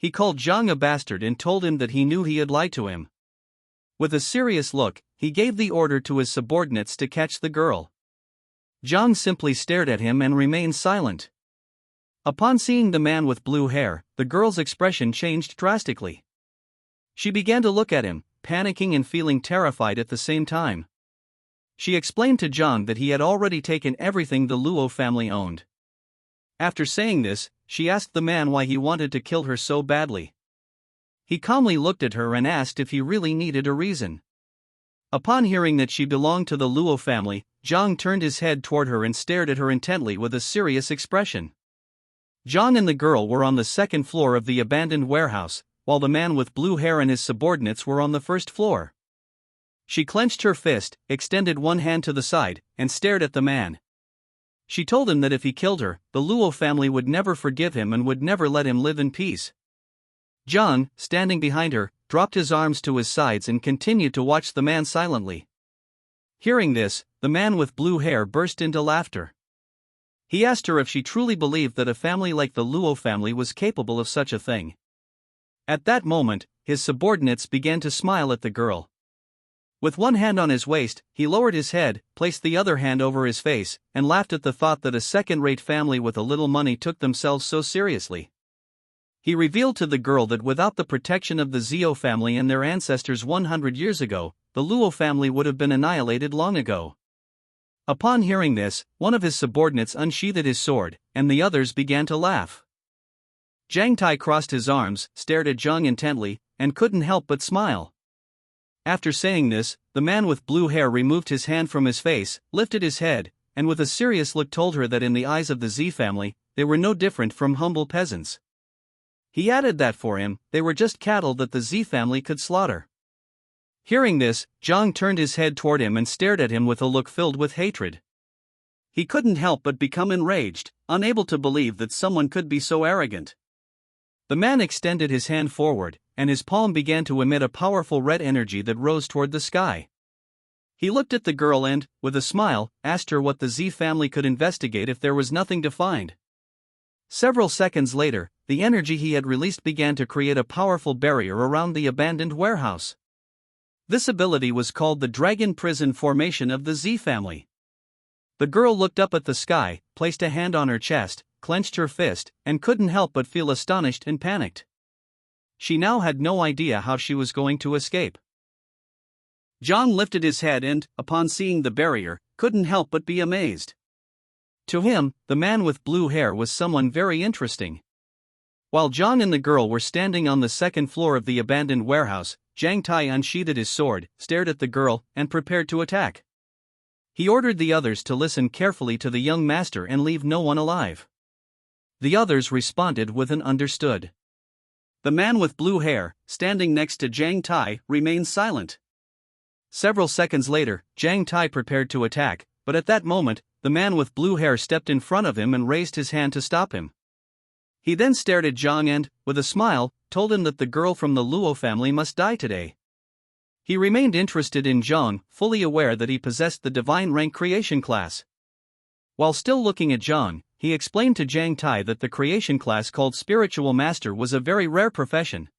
he called Zhang a bastard and told him that he knew he had lied to him. With a serious look, he gave the order to his subordinates to catch the girl. Zhang simply stared at him and remained silent. Upon seeing the man with blue hair, the girl's expression changed drastically. She began to look at him, panicking and feeling terrified at the same time. She explained to Zhang that he had already taken everything the Luo family owned. After saying this, she asked the man why he wanted to kill her so badly. He calmly looked at her and asked if he really needed a reason. Upon hearing that she belonged to the Luo family, Zhang turned his head toward her and stared at her intently with a serious expression. Zhang and the girl were on the second floor of the abandoned warehouse, while the man with blue hair and his subordinates were on the first floor. She clenched her fist, extended one hand to the side, and stared at the man. She told him that if he killed her, the Luo family would never forgive him and would never let him live in peace. Zhang, standing behind her, dropped his arms to his sides and continued to watch the man silently. Hearing this, the man with blue hair burst into laughter. He asked her if she truly believed that a family like the Luo family was capable of such a thing. At that moment, his subordinates began to smile at the girl. With one hand on his waist, he lowered his head, placed the other hand over his face, and laughed at the thought that a second-rate family with a little money took themselves so seriously. He revealed to the girl that without the protection of the Zhao family and their ancestors 100 years ago, the Luo family would have been annihilated long ago. Upon hearing this, one of his subordinates unsheathed his sword, and the others began to laugh. Zhang Tai crossed his arms, stared at Zhang intently, and couldn't help but smile. After saying this, the man with blue hair removed his hand from his face, lifted his head, and with a serious look told her that in the eyes of the Z family, they were no different from humble peasants. He added that for him, they were just cattle that the Z family could slaughter. Hearing this, Zhang turned his head toward him and stared at him with a look filled with hatred. He couldn't help but become enraged, unable to believe that someone could be so arrogant. The man extended his hand forward, and his palm began to emit a powerful red energy that rose toward the sky. He looked at the girl and, with a smile, asked her what the Z family could investigate if there was nothing to find. Several seconds later, the energy he had released began to create a powerful barrier around the abandoned warehouse. This ability was called the Dragon Prison Formation of the Z family. The girl looked up at the sky, placed a hand on her chest, clenched her fist, and couldn't help but feel astonished and panicked. She now had no idea how she was going to escape. Zhang lifted his head and, upon seeing the barrier, couldn't help but be amazed. To him, the man with blue hair was someone very interesting. While Zhang and the girl were standing on the second floor of the abandoned warehouse, Zhang Tai unsheathed his sword, stared at the girl, and prepared to attack. He ordered the others to listen carefully to the young master and leave no one alive. The others responded with an understood. The man with blue hair, standing next to Zhang Tai, remained silent. Several seconds later, Zhang Tai prepared to attack, but at that moment, the man with blue hair stepped in front of him and raised his hand to stop him. He then stared at Zhang and, with a smile, told him that the girl from the Luo family must die today. He remained interested in Zhang, fully aware that he possessed the divine rank creation class. While still looking at Zhang, he explained to Zhang Tai that the creation class called Spiritual Master was a very rare profession.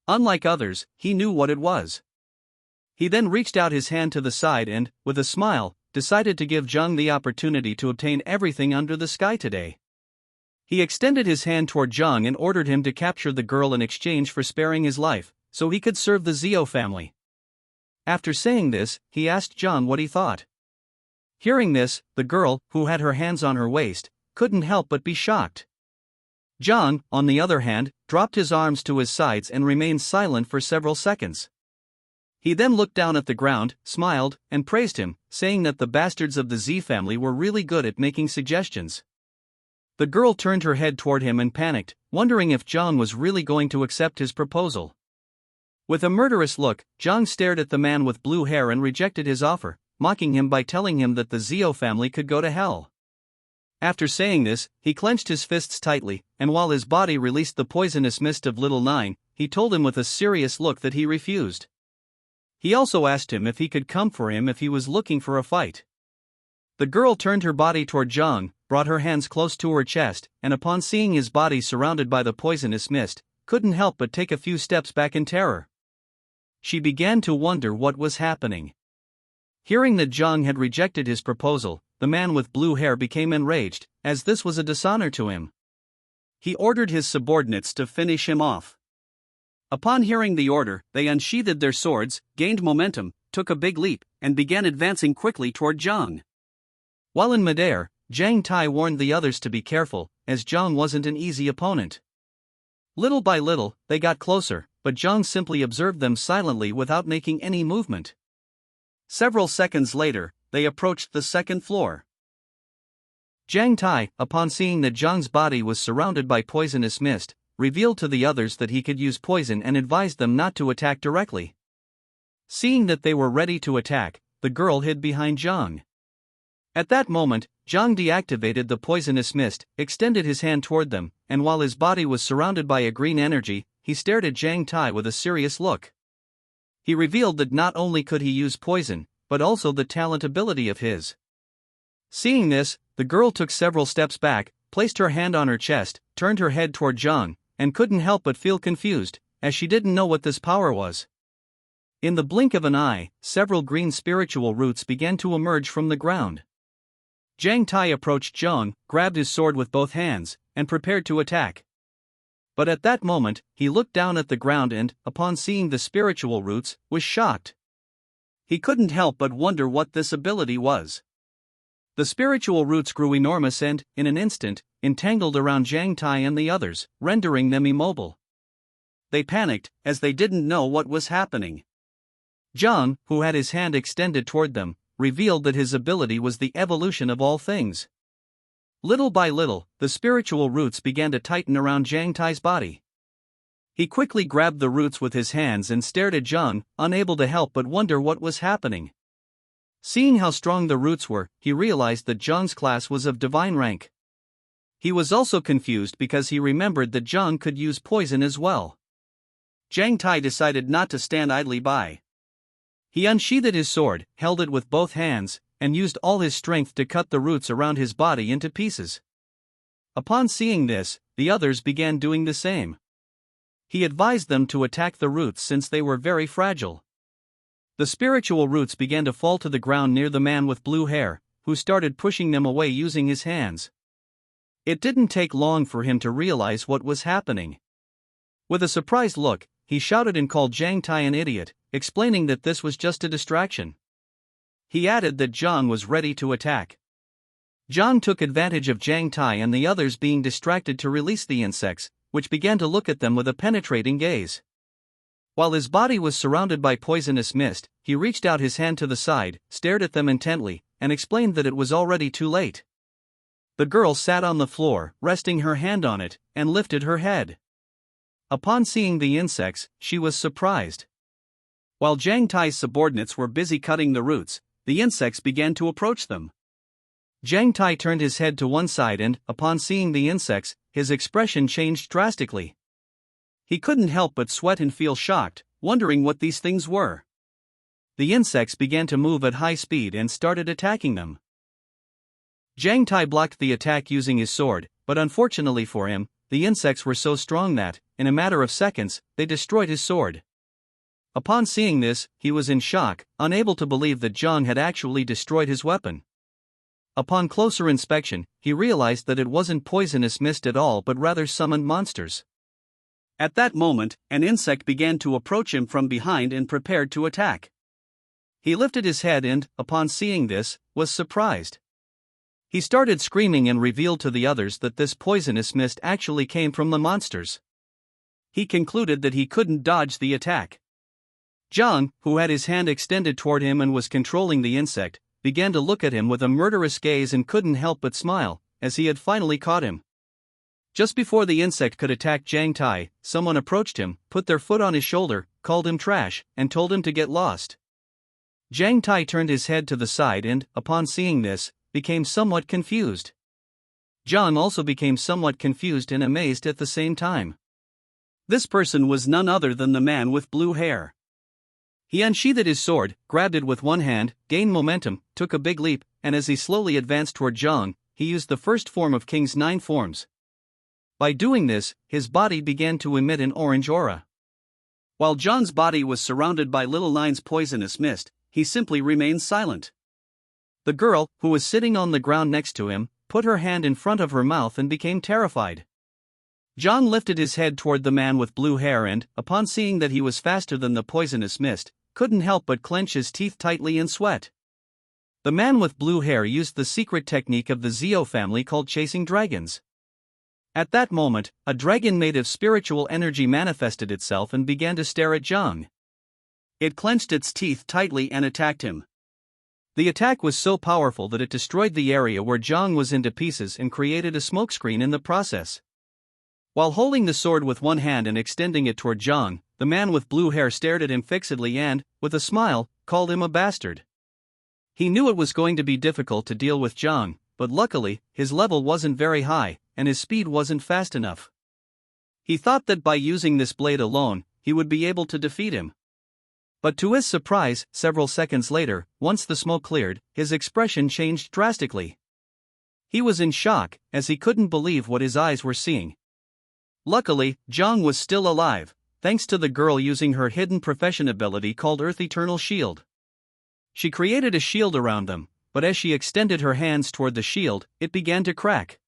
Unlike others, he knew what it was. He then reached out his hand to the side and, with a smile, decided to give Zhang the opportunity to obtain everything under the sky today. He extended his hand toward Zhang and ordered him to capture the girl in exchange for sparing his life, so he could serve the Zhao family. After saying this, he asked Zhang what he thought. Hearing this, the girl, who had her hands on her waist, couldn't help but be shocked. Zhang, on the other hand, dropped his arms to his sides and remained silent for several seconds. He then looked down at the ground, smiled, and praised him, saying that the bastards of the Z family were really good at making suggestions. The girl turned her head toward him and panicked, wondering if Zhang was really going to accept his proposal. With a murderous look, Zhang stared at the man with blue hair and rejected his offer, mocking him by telling him that the Zhao family could go to hell. After saying this, he clenched his fists tightly, and while his body released the poisonous mist of Little Nine, he told him with a serious look that he refused. He also asked him if he could come for him if he was looking for a fight. The girl turned her body toward Zhang, brought her hands close to her chest, and upon seeing his body surrounded by the poisonous mist, couldn't help but take a few steps back in terror. She began to wonder what was happening. Hearing that Zhang had rejected his proposal, the man with blue hair became enraged, as this was a dishonor to him. He ordered his subordinates to finish him off. Upon hearing the order, they unsheathed their swords, gained momentum, took a big leap, and began advancing quickly toward Zhang. While in midair, Zhang Tai warned the others to be careful, as Zhang wasn't an easy opponent. Little by little, they got closer, but Zhang simply observed them silently without making any movement. Several seconds later, they approached the second floor. Zhang Tai, upon seeing that Zhang's body was surrounded by poisonous mist, revealed to the others that he could use poison and advised them not to attack directly. Seeing that they were ready to attack, the girl hid behind Zhang. At that moment, Zhang deactivated the poisonous mist, extended his hand toward them, and while his body was surrounded by a green energy, he stared at Zhang Tai with a serious look. He revealed that not only could he use poison, but also the talent ability of his. Seeing this, the girl took several steps back, placed her hand on her chest, turned her head toward Zhang, and couldn't help but feel confused, as she didn't know what this power was. In the blink of an eye, several green spiritual roots began to emerge from the ground. Zhang Tai approached Zhang, grabbed his sword with both hands, and prepared to attack. But at that moment, he looked down at the ground and, upon seeing the spiritual roots, was shocked. He couldn't help but wonder what this ability was. The spiritual roots grew enormous and, in an instant, entangled around Zhang Tai and the others, rendering them immobile. They panicked, as they didn't know what was happening. Zhang, who had his hand extended toward them, revealed that his ability was the evolution of all things. Little by little, the spiritual roots began to tighten around Zhang Tai's body. He quickly grabbed the roots with his hands and stared at Zhang, unable to help but wonder what was happening. Seeing how strong the roots were, he realized that Zhang's class was of divine rank. He was also confused because he remembered that Zhang could use poison as well. Zhang Tai decided not to stand idly by. He unsheathed his sword, held it with both hands, and used all his strength to cut the roots around his body into pieces. Upon seeing this, the others began doing the same. He advised them to attack the roots since they were very fragile. The spiritual roots began to fall to the ground near the man with blue hair, who started pushing them away using his hands. It didn't take long for him to realize what was happening. With a surprised look, he shouted and called Zhang Tai an idiot, explaining that this was just a distraction. He added that Zhang was ready to attack. Zhang took advantage of Zhang Tai and the others being distracted to release the insects, which began to look at them with a penetrating gaze. While his body was surrounded by poisonous mist, he reached out his hand to the side, stared at them intently, and explained that it was already too late. The girl sat on the floor, resting her hand on it, and lifted her head. Upon seeing the insects, she was surprised. While Zhang Tai's subordinates were busy cutting the roots, the insects began to approach them. Zhang Tai turned his head to one side and, upon seeing the insects, his expression changed drastically. He couldn't help but sweat and feel shocked, wondering what these things were. The insects began to move at high speed and started attacking them. Zhang Tai blocked the attack using his sword, but unfortunately for him, the insects were so strong that, in a matter of seconds, they destroyed his sword. Upon seeing this, he was in shock, unable to believe that Zhang had actually destroyed his weapon. Upon closer inspection, he realized that it wasn't poisonous mist at all but rather summoned monsters. At that moment, an insect began to approach him from behind and prepared to attack. He lifted his head and, upon seeing this, was surprised. He started screaming and revealed to the others that this poisonous mist actually came from the monsters. He concluded that he couldn't dodge the attack. Zhang, who had his hand extended toward him and was controlling the insect, began to look at him with a murderous gaze and couldn't help but smile, as he had finally caught him. Just before the insect could attack Zhang Tai, someone approached him, put their foot on his shoulder, called him trash, and told him to get lost. Zhang Tai turned his head to the side and, upon seeing this, became somewhat confused. Zhang also became somewhat confused and amazed at the same time. This person was none other than the man with blue hair. He unsheathed his sword, grabbed it with one hand, gained momentum, took a big leap, and as he slowly advanced toward Zhang, he used the first form of King's 9 forms. By doing this, his body began to emit an orange aura. While John's body was surrounded by little Nine's poisonous mist, he simply remained silent. The girl, who was sitting on the ground next to him, put her hand in front of her mouth and became terrified. John lifted his head toward the man with blue hair and, upon seeing that he was faster than the poisonous mist, couldn't help but clench his teeth tightly and sweat. The man with blue hair used the secret technique of the Zeo family called chasing dragons. At that moment, a dragon made of spiritual energy manifested itself and began to stare at John. It clenched its teeth tightly and attacked him. The attack was so powerful that it destroyed the area where John was into pieces and created a smokescreen in the process. While holding the sword with one hand and extending it toward John, the man with blue hair stared at him fixedly and, with a smile, called him a bastard. He knew it was going to be difficult to deal with John, but luckily, his level wasn't very high, and his speed wasn't fast enough. He thought that by using this blade alone, he would be able to defeat him. But to his surprise, several seconds later, once the smoke cleared, his expression changed drastically. He was in shock, as he couldn't believe what his eyes were seeing. Luckily, John was still alive, thanks to the girl using her hidden profession ability called Earth Eternal Shield. She created a shield around them, but as she extended her hands toward the shield, it began to crack.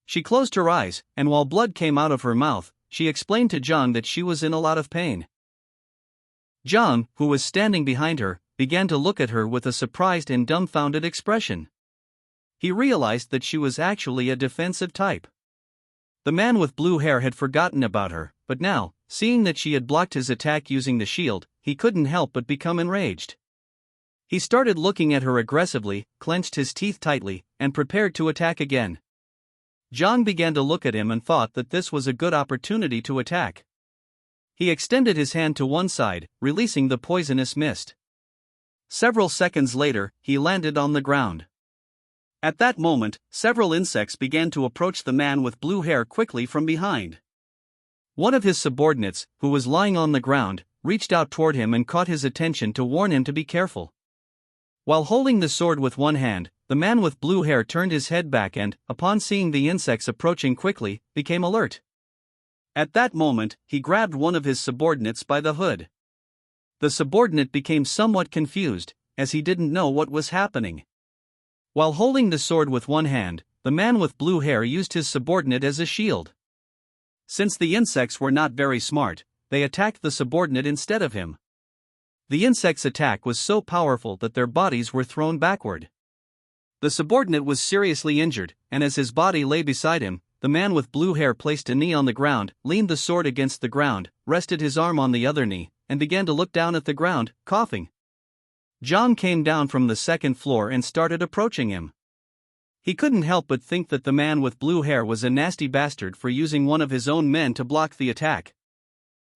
She closed her eyes, and while blood came out of her mouth, she explained to John that she was in a lot of pain. John, who was standing behind her, began to look at her with a surprised and dumbfounded expression. He realized that she was actually a defensive type. The man with blue hair had forgotten about her, but now, seeing that she had blocked his attack using the shield, he couldn't help but become enraged. He started looking at her aggressively, clenched his teeth tightly, and prepared to attack again. John began to look at him and thought that this was a good opportunity to attack. He extended his hand to one side, releasing the poisonous mist. Several seconds later, he landed on the ground. At that moment, several insects began to approach the man with blue hair quickly from behind. One of his subordinates, who was lying on the ground, reached out toward him and caught his attention to warn him to be careful. While holding the sword with one hand, the man with blue hair turned his head back and, upon seeing the insects approaching quickly, became alert. At that moment, he grabbed one of his subordinates by the hood. The subordinate became somewhat confused, as he didn't know what was happening. While holding the sword with one hand, the man with blue hair used his subordinate as a shield. Since the insects were not very smart, they attacked the subordinate instead of him. The insects' attack was so powerful that their bodies were thrown backward. The subordinate was seriously injured, and as his body lay beside him, the man with blue hair placed a knee on the ground, leaned the sword against the ground, rested his arm on the other knee, and began to look down at the ground, coughing. John came down from the second floor and started approaching him. He couldn't help but think that the man with blue hair was a nasty bastard for using one of his own men to block the attack.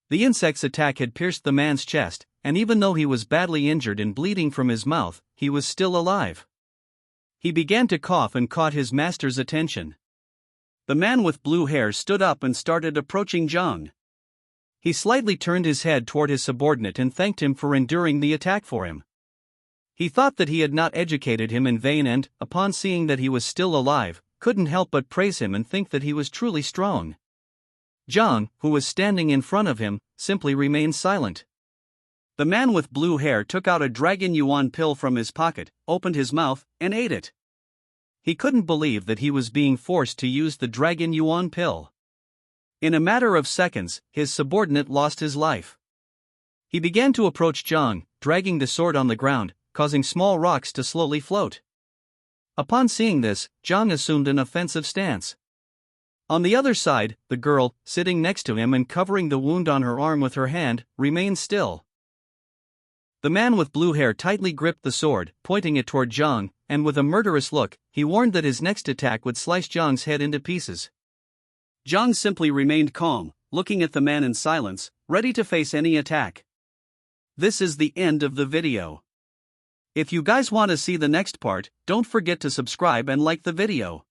The insect's attack had pierced the man's chest, and even though he was badly injured and bleeding from his mouth, he was still alive. He began to cough and caught his master's attention. The man with blue hair stood up and started approaching John. He slightly turned his head toward his subordinate and thanked him for enduring the attack for him. He thought that he had not educated him in vain and, upon seeing that he was still alive, couldn't help but praise him and think that he was truly strong. John, who was standing in front of him, simply remained silent. The man with blue hair took out a dragon yuan pill from his pocket, opened his mouth, and ate it. He couldn't believe that he was being forced to use the dragon yuan pill. In a matter of seconds, his subordinate lost his life. He began to approach John, dragging the sword on the ground, causing small rocks to slowly float. Upon seeing this, John assumed an offensive stance. On the other side, the girl, sitting next to him and covering the wound on her arm with her hand, remained still. The man with blue hair tightly gripped the sword, pointing it toward John, and with a murderous look, he warned that his next attack would slice John's head into pieces. John simply remained calm, looking at the man in silence, ready to face any attack. This is the end of the video. If you guys want to see the next part, don't forget to subscribe and like the video.